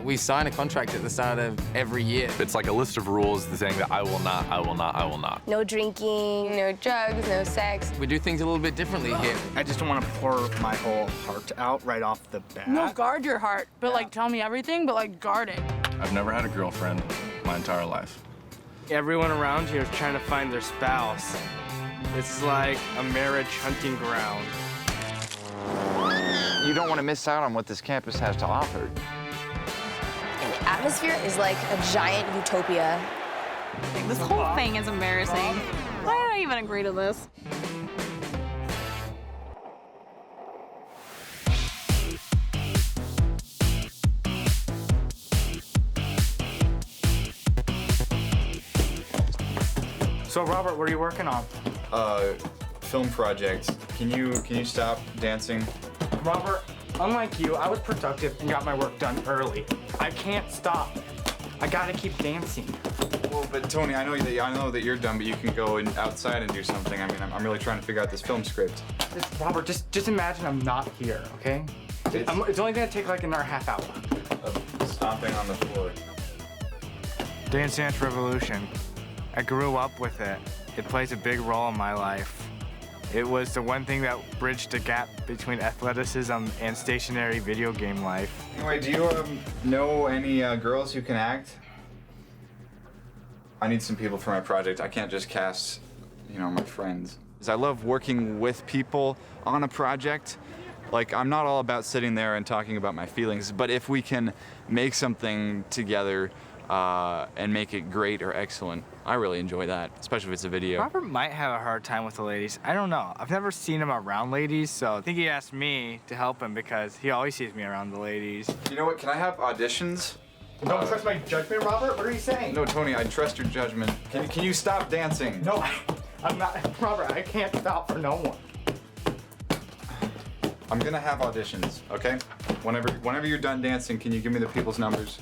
We sign a contract at the start of every year. It's like a list of rules saying that I will not, I will not, I will not. No drinking, no drugs, no sex. We do things a little bit differently here. I just don't want to pour my whole heart out right off the bat. No, guard your heart, but like tell me everything, but like guard it. I've never had a girlfriend my entire life. Everyone around here is trying to find their spouse. It's like a marriage hunting ground. You don't want to miss out on what this campus has to offer. And the atmosphere is like a giant utopia. This whole thing is embarrassing. Why did I even agree to this? So Robert, what are you working on? Film project. Can you stop dancing? Robert, unlike you, I was productive and got my work done early. I can't stop. I gotta keep dancing. Well, but Tony, I know that you're done, but you can go outside and do something. I mean, I'm really trying to figure out this film script. Robert, just imagine I'm not here, okay? It's only gonna take like another half hour. Stomping on the floor. Dance Dance Revolution. I grew up with it. It plays a big role in my life. It was the one thing that bridged the gap between athleticism and stationary video game life. Anyway, do you know any girls who can act? I need some people for my project. I can't just cast, my friends. I love working with people on a project. Like, I'm not all about sitting there and talking about my feelings, but if we can make something together and make it great or excellent, I really enjoy that, especially if it's a video. Robert might have a hard time with the ladies. I don't know. I've never seen him around ladies, so I think he asked me to help him because he always sees me around the ladies. You know what? Can I have auditions? Don't trust my judgment, Robert? What are you saying? No, Tony, I trust your judgment. Can you stop dancing? No, I'm not. Robert, I can't stop for no one. I'm gonna have auditions, okay? Whenever you're done dancing, can you give me the people's numbers?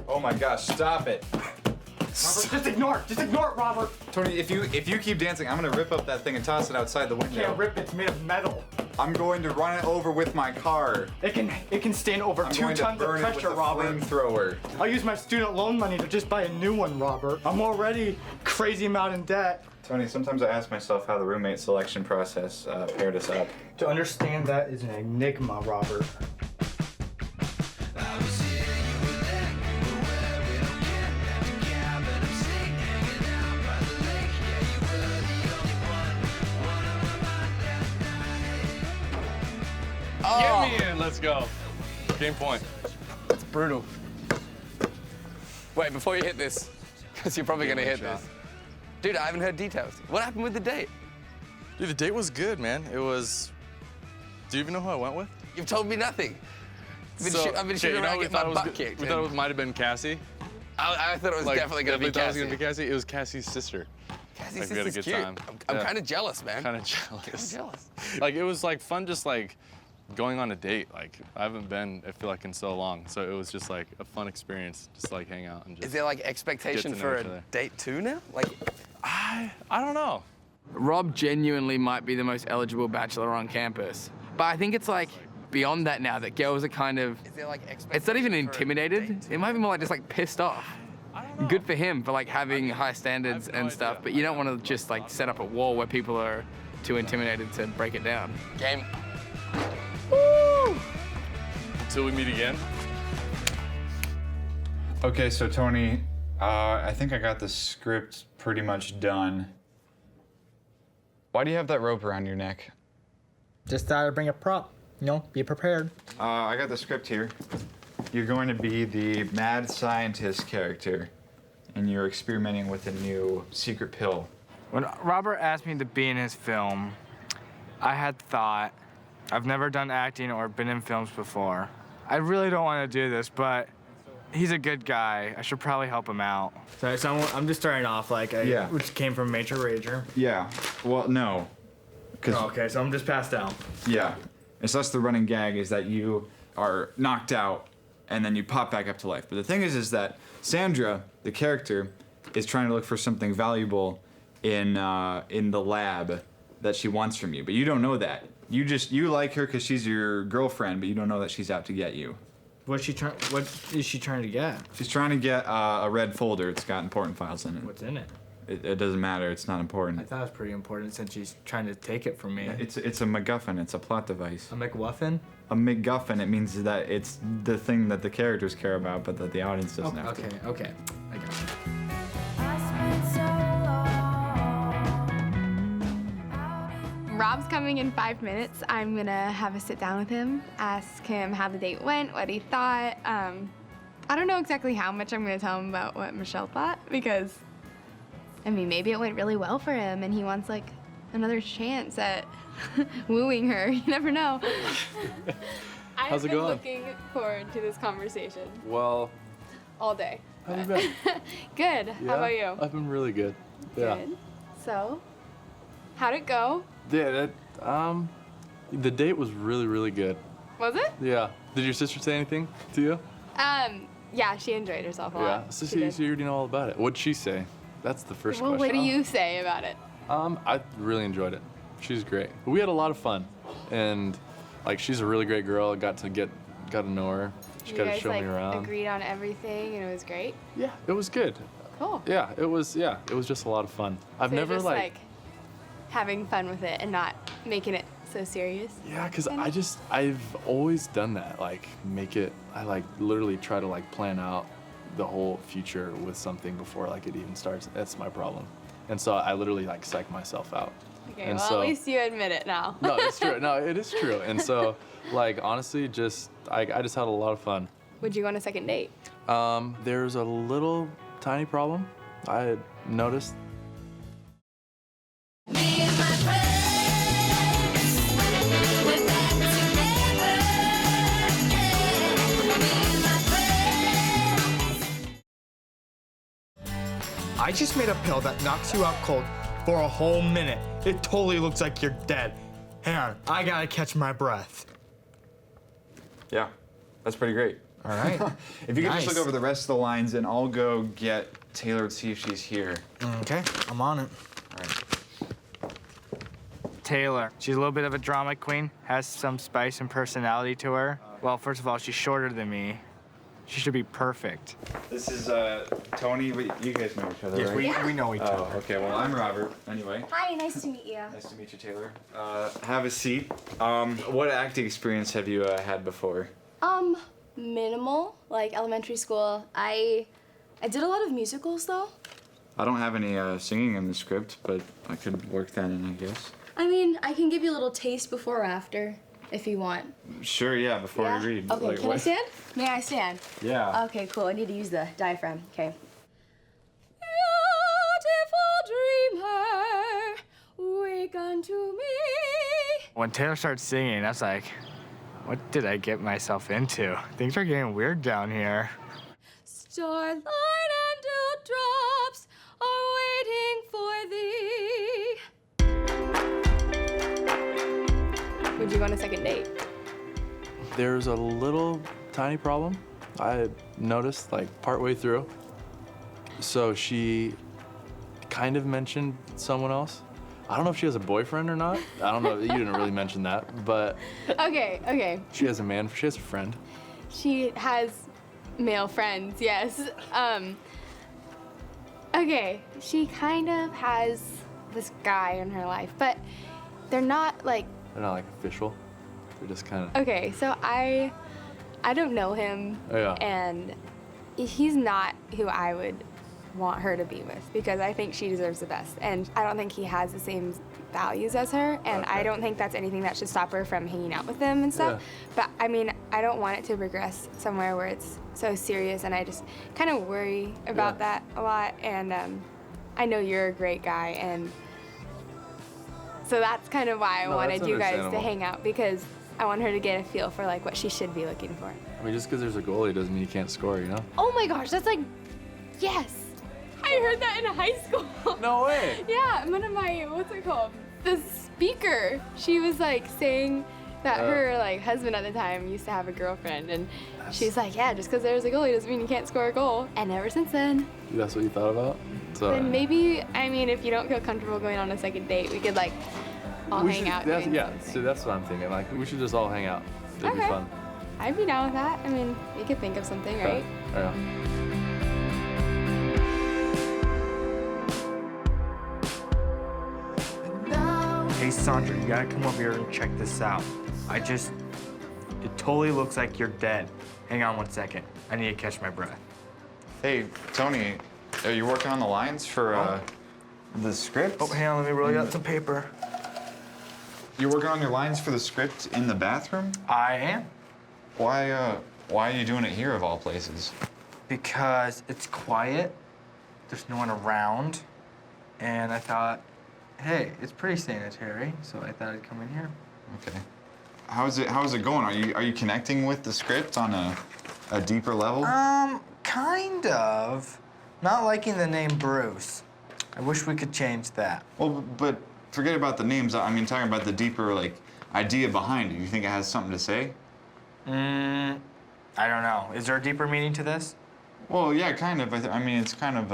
Oh my gosh, stop it. Robert, just ignore it, Robert. Tony, if you keep dancing, I'm gonna rip up that thing and toss it outside the window. You can't rip it, it's made of metal. I'm going to run it over with my car. It can stand over 2 tons of pressure, Robert. I'm going to burn it with a flamethrower. I'll use my student loan money to just buy a new one, Robert. I'm already crazy amount in debt. Tony, sometimes I ask myself how the roommate selection process paired us up. To understand that is an enigma, Robert. Get me in, let's go. Game point. It's brutal. Wait, before you hit this, because you're probably gonna hit this. Dude, I haven't heard details. What happened with the date? Dude, the date was good, man. It was... Do you even know who I went with? You've told me nothing. I've been shooting around getting my butt kicked. We thought it might have been Cassie. I thought it was definitely gonna be Cassie. Thought it was gonna be Cassie. It was Cassie's sister. Cassie's we had a sister's good cute. time. I'm kind of jealous, man. Kind of jealous. I'm jealous. Like, it was like fun just like going on a date. Like, I haven't been, I feel like, in so long. So it was just like a fun experience, just like hang out and just... Is there like expectation for a date too now? Like, I don't know. Rob genuinely might be the most eligible bachelor on campus. But I think it's like beyond that now, that girls are kind of... Is there like it's not even intimidated. It might be more like just like pissed off. Good for him for like having high standards and stuff, but you don't want to just like set up a wall where people are too intimidated to break it down. Game. Woo! Until we meet again. Okay, so Tony, I think I got the script pretty much done. Why do you have that rope around your neck? Just thought I'd bring a prop. Be prepared. I got the script here. You're going to be the mad scientist character, and you're experimenting with a new secret pill. When Robert asked me to be in his film, I had thought, I've never done acting or been in films before. I really don't want to do this, but he's a good guy. I should probably help him out. So I'm just starting off which came from Major Rager. Yeah. Well, no. Okay, so I'm just passed out. Yeah. It's less the running gag is that you are knocked out and then you pop back up to life. But the thing is that Sandra, the character, is trying to look for something valuable in the lab that she wants from you. But you don't know that. You like her because she's your girlfriend, but you don't know that she's out to get you. What is she trying to get? She's trying to get a red folder. It's got important files in it. What's in it? It doesn't matter. It's not important. I thought it was pretty important since she's trying to take it from me. It's a MacGuffin. It's a plot device. A McWuffin? A MacGuffin. It means that it's the thing that the characters care about, but that the audience doesn't have to. Okay. I got it. Rob's coming in 5 minutes. I'm gonna have a sit down with him, ask him how the date went, what he thought. I don't know exactly how much I'm gonna tell him about what Michelle thought because, I mean, maybe it went really well for him and he wants like another chance at wooing her. You never know. How's it going? I've been looking forward to this conversation Well, all day. how have you been? Good. Yeah, How about you? I've been really good. Yeah. Good. So, how'd it go? Yeah, the date was really, really good. Was it? Yeah. Did your sister say anything to you? Yeah, she enjoyed herself a lot. Yeah. So She you did. already know all about it. What'd she say? That's the first Well, question. what do you say about it? I really enjoyed it. She's great. We had a lot of fun, and like she's a really great girl. Got to know her. She You got to guys show like me around. agreed on everything and it was great. Yeah, it was good. Cool. Yeah, it was just a lot of fun. I've So you're never just, like having fun with it and not making it so serious. Yeah, because kinda? I've always done that. Like, I like literally try to like plan out the whole future with something before like it even starts. That's my problem. And so I literally like psych myself out. Okay, And well so- at least you admit it now. No, it's true. No, it is true. And so, like, honestly, I just had a lot of fun. Would you go on a second date? There's a little tiny problem I had noticed. I just made a pill that knocks you out cold for a whole minute. It totally looks like you're dead. Hang on, I gotta catch my breath. Yeah, that's pretty great. All right. If you could just Nice. look over the rest of the lines, and I'll go get Taylor to see if she's here. Okay, I'm on it. All right. Taylor. She's a little bit of a drama queen, has some spice and personality to her. Well, first of all, she's shorter than me. She should be perfect. This is Tony. You guys know each other, Yes, right? we know each Oh, other. okay. Well, I'm Robert. Anyway, Hi, nice to meet you. nice to meet you, Taylor. Have a seat. What acting experience have you had before? Minimal, like elementary school. I did a lot of musicals though. I don't have any singing in the script, but I could work that in, I guess. I mean, I can give you a little taste before or after if you want. Sure. Yeah. Before Yeah? we read. Okay, Like, can I what- stand? May I stand? Yeah. Okay, cool. I need to use the diaphragm. Okay. Beautiful dreamer, wake unto me. When Taylor starts singing, I was like, what did I get myself into? Things are getting weird down here. Starlight and dewdrops are waiting for thee. Would you go on a second date? There's a little tiny problem I had noticed like partway through. So she kind of mentioned someone else. I don't know if she has a boyfriend or not. I don't know. You didn't really mention that, but Okay. she has a friend. She has male friends, yes. Okay, she kind of has this guy in her life, but they're not like, They're not like official. They're just kind of. okay, so I don't know him, Oh, yeah. and he's not who I would want her to be with because I think she deserves the best, and I don't think he has the same values as her, and I Okay. don't think that's anything that should stop her from hanging out with him and stuff. Yeah. But I mean, I don't want it to progress somewhere where it's so serious, and I just kind of worry about Yeah. that a lot. And I know you're a great guy, and so that's kind of why I No, wanted that's you guys to understandable. hang out because I want her to get a feel for like what she should be looking for. I mean, just because there's a goalie doesn't mean you can't score, you know? Oh my gosh, that's like, yes. I heard that in high school. No way. Yeah, one of my, what's it called? The speaker. She was like saying that her like husband at the time used to have a girlfriend, and she's like, yeah, just because there's a goalie doesn't mean you can't score a goal. And ever since then, That's what you thought about? So, then maybe, I mean, if you don't feel comfortable going on a second date, we could like all we hang should- out. That's, doing yeah, something. so that's what I'm thinking. Like, we should just all hang out. It'd be Okay. fun. I'd be down with that. I mean, we could think of something, right? Yeah. Hey Sandra, you gotta come over here and check this out. It totally looks like you're dead. Hang on 1 second. I need to catch my breath. Hey, Tony, are you working on the lines for the script? Oh, hang on, let me roll you out some paper. You're working on your lines for the script in the bathroom? I am. Why are you doing it here of all places? Because it's quiet, there's no one around, and I thought, hey, it's pretty sanitary, so I thought I'd come in here. Okay. How's it going? Are you connecting with the script on a deeper level? Kind of. Not liking the name Bruce. I wish we could change that. Well, but forget about the names. I mean, talking about the deeper, like, idea behind it. You think it has something to say? I don't know. Is there a deeper meaning to this? Well, yeah, kind of. I mean, it's kind of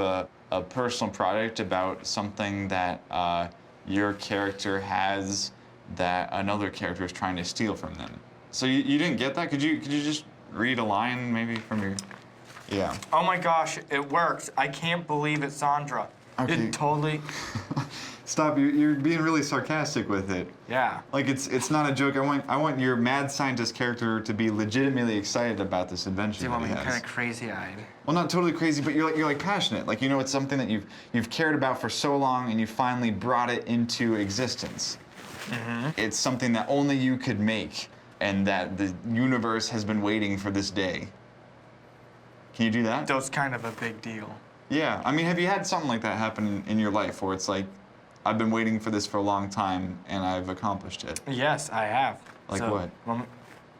a personal project about something that your character has that another character is trying to steal from them. So you didn't get that? Could you just read a line maybe from your... Yeah. Oh my gosh, it works. I can't believe it, Sandra. Okay. It totally... Stop, you're being really sarcastic with it. Yeah. Like, it's not a joke. I want your mad scientist character to be legitimately excited about this adventure Do you that want he me has. kind of crazy-eyed? Well, not totally crazy, but you're like passionate. Like, you know, it's something that you've cared about for so long, and you finally brought it into existence. Mm-hmm. It's something that only you could make, and that the universe has been waiting for this day. Can you do that? That's kind of a big deal. Yeah. I mean, have you had something like that happen in your life where it's like, I've been waiting for this for a long time, and I've accomplished it? Yes, I have. Like what? Well,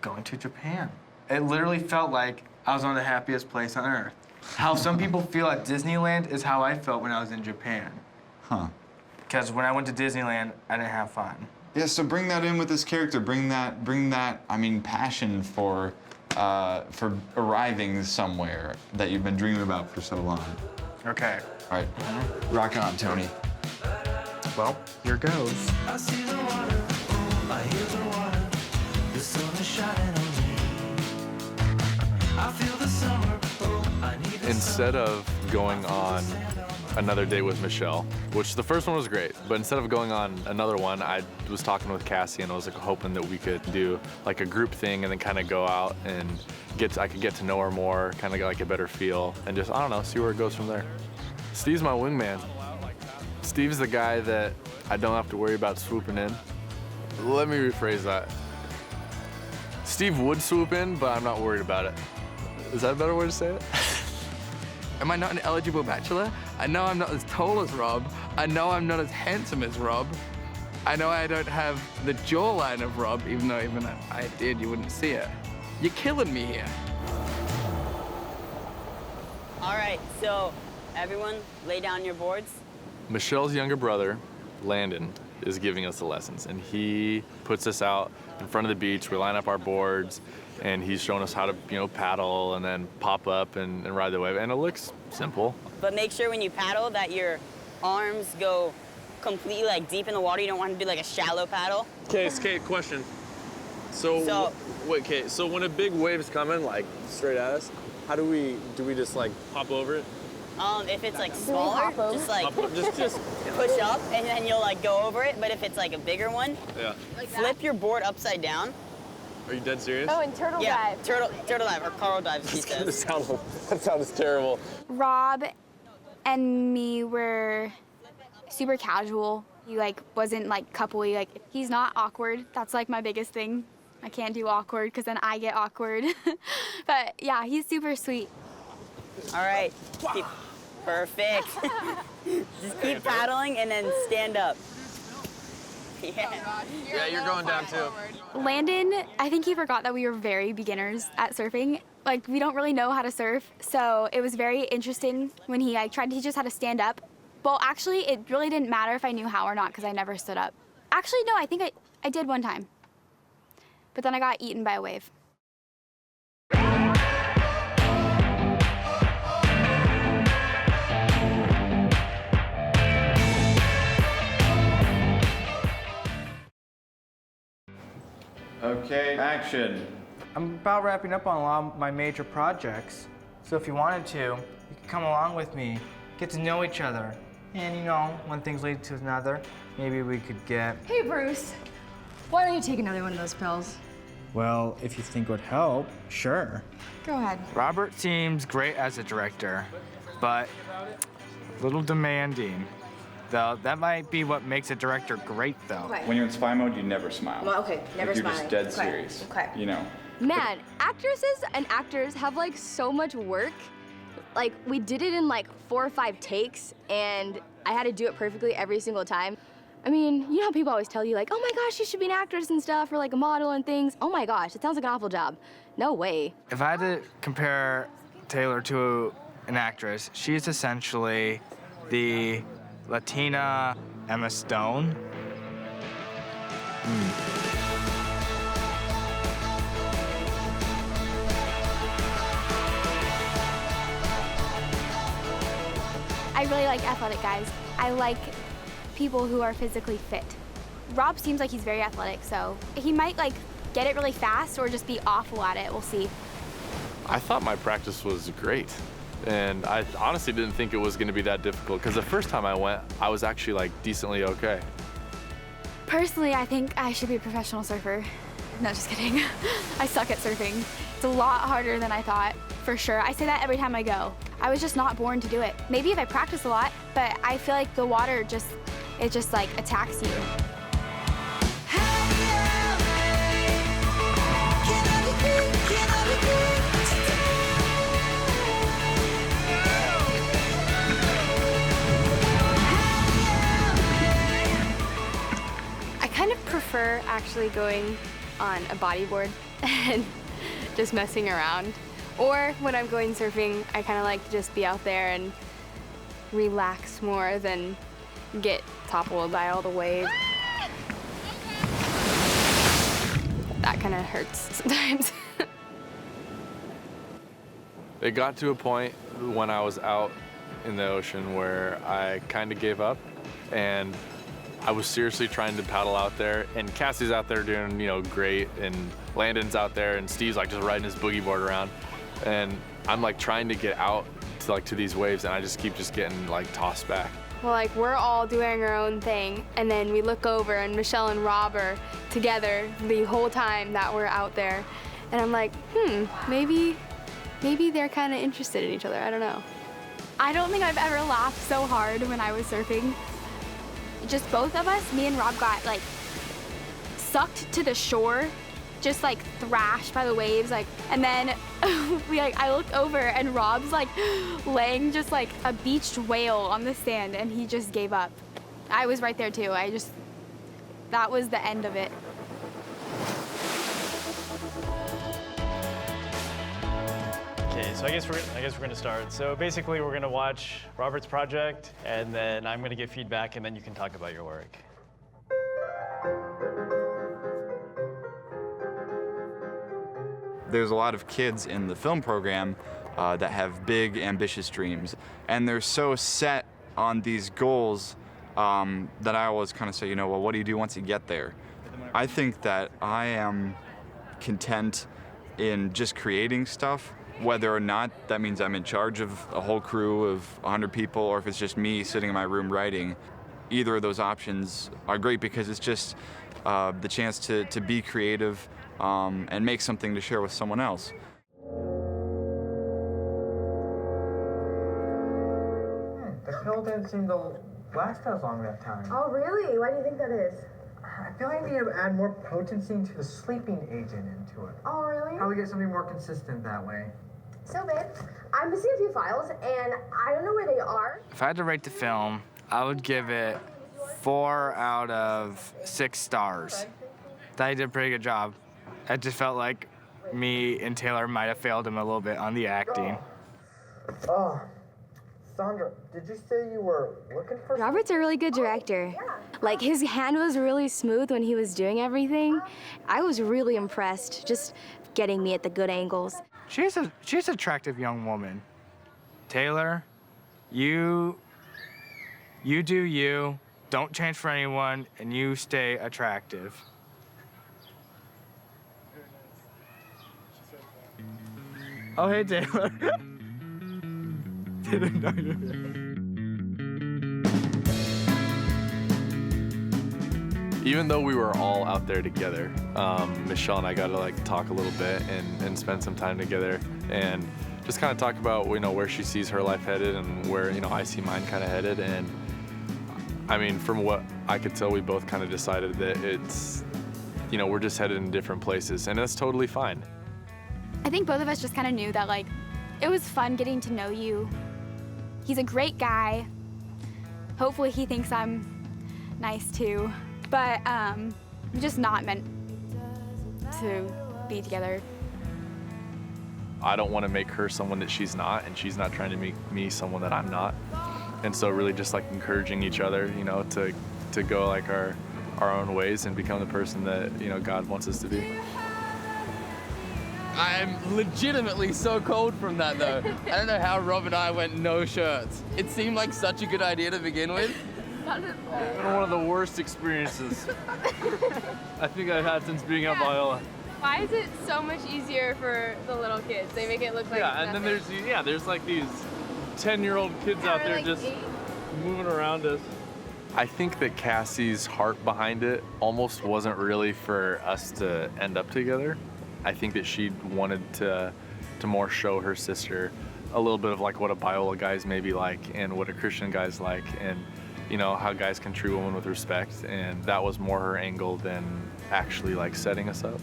going to Japan. It literally felt like I was on the happiest place on earth. How some people feel at Disneyland is how I felt when I was in Japan. Huh. Because when I went to Disneyland, I didn't have fun. Yeah, so bring that in with this character. Bring that, I mean, passion for arriving somewhere that you've been dreaming about for so long. Okay. All right. Rock on, Tony. Well, here goes. I see the water, I hear the water, the sun is shining on me. I feel the summer, I need the Instead of going on another date with Michelle, which the first one was great, but instead of going on another one, I was talking with Cassie and I was like hoping that we could do like a group thing and then kind of go out and I could get to know her more, kind of get like a better feel and just, I don't know, see where it goes from there. Steve's my wingman. Steve's the guy that I don't have to worry about swooping in. Let me rephrase that. Steve would swoop in, but I'm not worried about it. Is that a better way to say it? Am I not an eligible bachelor? I know I'm not as tall as Rob. I know I'm not as handsome as Rob. I know I don't have the jawline of Rob, even though even if I did, you wouldn't see it. You're killing me here. All right, so everyone lay down your boards. Michelle's younger brother, Landon, is giving us the lessons, and he puts us out in front of the beach. We line up our boards, and he's showing us how to, paddle and then pop up and ride the wave, and it looks simple. But make sure when you paddle that your arms go completely deep in the water. You don't want to do a shallow paddle. Okay, question. So when a big wave's coming straight at us, how do we just hop over it? If it's smaller, just push up and then you'll go over it. But if it's a bigger one, yeah, flip your board upside down. Are you dead serious? Oh, and turtle dive. Turtle dive or Carl dive, he says. That sounds terrible. Rob and me were super casual. He wasn't coupley. He's not awkward. That's my biggest thing. I can't do awkward because then I get awkward. But yeah, he's super sweet. All right. Perfect. Just keep paddling and then stand up. Yeah. Yeah, you're going down too. Landon, I think he forgot that we were very beginners at surfing. We don't really know how to surf, so it was very interesting when he tried to teach us how to stand up. Well, actually, it really didn't matter if I knew how or not because I never stood up. Actually, no, I think I did one time. But then I got eaten by a wave. Okay, action. I'm about wrapping up on a lot of my major projects. So if you wanted to, you could come along with me, get to know each other. And you know, one thing's lead to another, maybe we could get... Hey, Bruce. Why don't you take another one of those pills? Well, if you think would help, sure. Go ahead. Robert seems great as a director, but a little demanding. Though that might be what makes a director great, though. Okay. When you're in spy mode, you never smile. Well, okay, never You're smiling. just dead Okay. serious. Okay. You know. Man, actresses and actors have like so much work. Like we did it in like 4 or 5 takes and I had to do it perfectly every single time. I mean, you know how people always tell you like, oh my gosh, you should be an actress and stuff or like a model and things. Oh my gosh, it sounds like an awful job. No way. If I had to compare Taylor to an actress, she's essentially the Latina Emma Stone. I really like athletic guys. I like people who are physically fit. Rob seems like he's very athletic, so he might like get it really fast or just be awful at it. We'll see. I thought my practice was great. And I honestly didn't think it was gonna be that difficult because the first time I went, I was actually like decently okay. Personally, I think I should be a professional surfer. No, just kidding. I suck at surfing. It's a lot harder than I thought, for sure. I say that every time I go. I was just not born to do it. Maybe if I practice a lot, but I feel like the water just like attacks you. I kind of prefer actually going on a bodyboard and just messing around. Or when I'm going surfing, I kind of like to just be out there and relax more than get toppled by all the waves. That kind of hurts sometimes. It got to a point when I was out in the ocean where I kind of gave up and I was seriously trying to paddle out there, and Cassie's out there doing, you know, great, and Landon's out there, and Steve's like just riding his boogie board around, and I'm like trying to get out to these waves, and I just keep getting like tossed back. Well, like we're all doing our own thing, and then we look over, and Michelle and Rob are together the whole time that we're out there, and I'm like, maybe they're kind of interested in each other. I don't know. I don't think I've ever laughed so hard when I was surfing. Just both of us, me and Rob got like sucked to the shore, just like thrashed by the waves, like, and then I looked over and Rob's like laying just like a beached whale on the sand and he just gave up. I was right there too. That was the end of it. Okay, so I guess we're gonna start. So basically, we're gonna watch Robert's project, and then I'm gonna give feedback, and then you can talk about your work. There's a lot of kids in the film program that have big, ambitious dreams, and they're so set on these goals that I always kind of say, you know, well, what do you do once you get there? I think that I am content in just creating stuff, whether or not that means I'm in charge of a whole crew of 100 people, or if it's just me sitting in my room writing. Either of those options are great because it's just the chance to be creative and make something to share with someone else. The pill didn't seem to last as long that time. Oh, really? Why do you think that is? I feel like we need to add more potency to the sleeping agent into it. Oh, really? Probably get something more consistent that way. So, babe, I'm missing a few files, and I don't know where they are. If I had to rate the film, I would give it 4 out of 6 stars. Thought he did a pretty good job. I just felt like me and Taylor might have failed him a little bit on the acting. Oh, Sandra, did you say you were looking for... Robert's a really good director. Like his hand was really smooth when he was doing everything. I was really impressed, just getting me at the good angles. She's an attractive young woman. Taylor, you do you, don't change for anyone, and you stay attractive. Oh, hey, Taylor. Didn't know you were there. Even though we were all out there together, Michelle and I got to like talk a little bit and spend some time together and just kind of talk about, you know, where she sees her life headed and where, you know, I see mine kind of headed. And I mean, from what I could tell, we both kind of decided that it's, you know, we're just headed in different places, and that's totally fine. I think both of us just kind of knew that, like, it was fun getting to know you. He's a great guy. Hopefully he thinks I'm nice too. But we're just not meant to be together. I don't want to make her someone that she's not, and she's not trying to make me someone that I'm not. And so really just like encouraging each other, you know, to go like our own ways and become the person that, you know, God wants us to be. I'm legitimately so cold from that though. I don't know how Rob and I went no shirts. It seemed like such a good idea to begin with. It's been one of the worst experiences I think I've had since being at Biola. Why is it so much easier for the little kids? They make it look like And then there's like these 10-year-old kids out there like just 8. moving around us. I think that Cassie's heart behind it almost wasn't really for us to end up together. I think that she wanted to more show her sister a little bit of like what a Biola guy's maybe like and what a Christian guy's like, and you know, how guys can treat women with respect, and that was more her angle than actually like setting us up.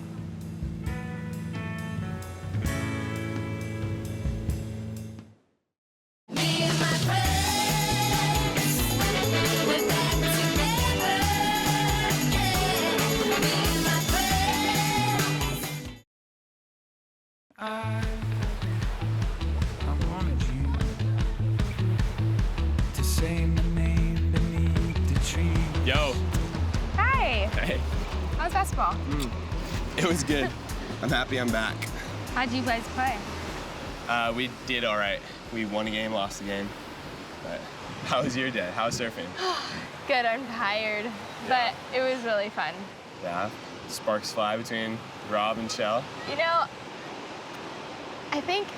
I wanted you to say my name beneath the tree. Yo. Hi. Hey. How's basketball? It was good. I'm happy I'm back. How'd you guys play? We did all right. We won a game, lost a game. But how was your day? How was surfing? Good, I'm tired, but it was really fun. Yeah. Sparks fly between Rob and Shell. You know, I think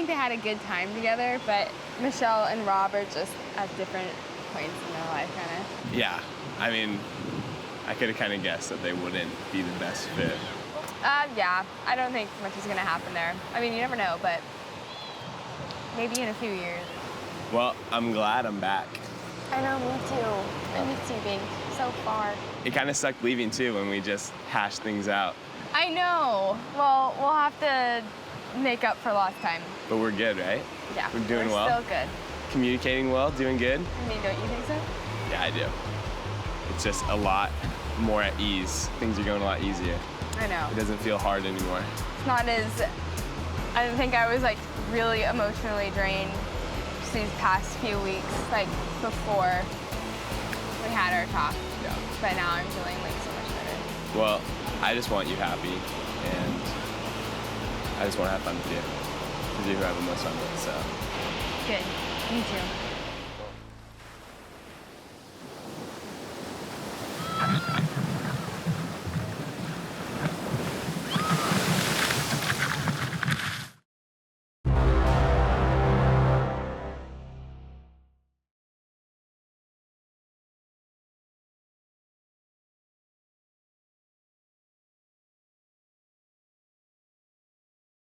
they had a good time together, but Michelle and Rob are just at different points in their life, kind of. Yeah. I mean, I could have kind of guessed that they wouldn't be the best fit. Yeah, I don't think much is gonna happen there. I mean, you never know, but maybe in a few years. Well, I'm glad I'm back. I know, me too. I miss you being so far. It kind of sucked leaving too when we just hashed things out. I know. Well, we'll have to make up for lost time. But we're good, right? Yeah, We're doing well? Still good. Communicating well, doing good? I mean, don't you think so? Yeah, I do. It's just a lot more at ease. Things are going a lot easier. I know. It doesn't feel hard anymore. It's not as, I don't think I was like really emotionally drained just these past few weeks, like before we had our talk. Yeah. But now I'm feeling like so much better. Well, I just want you happy, and I just want to have fun with you, because you're who I have the most fun with, so. Good. Me too.